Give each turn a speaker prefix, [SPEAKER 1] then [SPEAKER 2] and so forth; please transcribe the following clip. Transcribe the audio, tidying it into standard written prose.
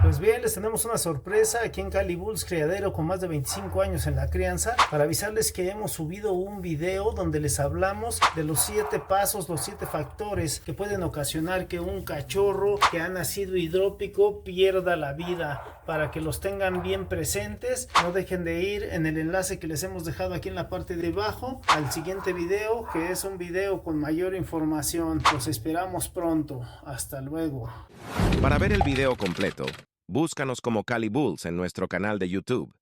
[SPEAKER 1] Pues bien, les tenemos una sorpresa aquí en Cali Bulls, criadero con más de 25 años en la crianza, para avisarles que hemos subido un video donde les hablamos de los 7 pasos, los 7 factores que pueden ocasionar que un cachorro que ha nacido hidrópico pierda la vida. Para que los tengan bien presentes, no dejen de ir en el enlace que les hemos dejado aquí en la parte de abajo al siguiente video, que es un video con mayor información. Los esperamos pronto. Hasta luego.
[SPEAKER 2] Para ver el video completo, búscanos como Cali Bulls en nuestro canal de YouTube.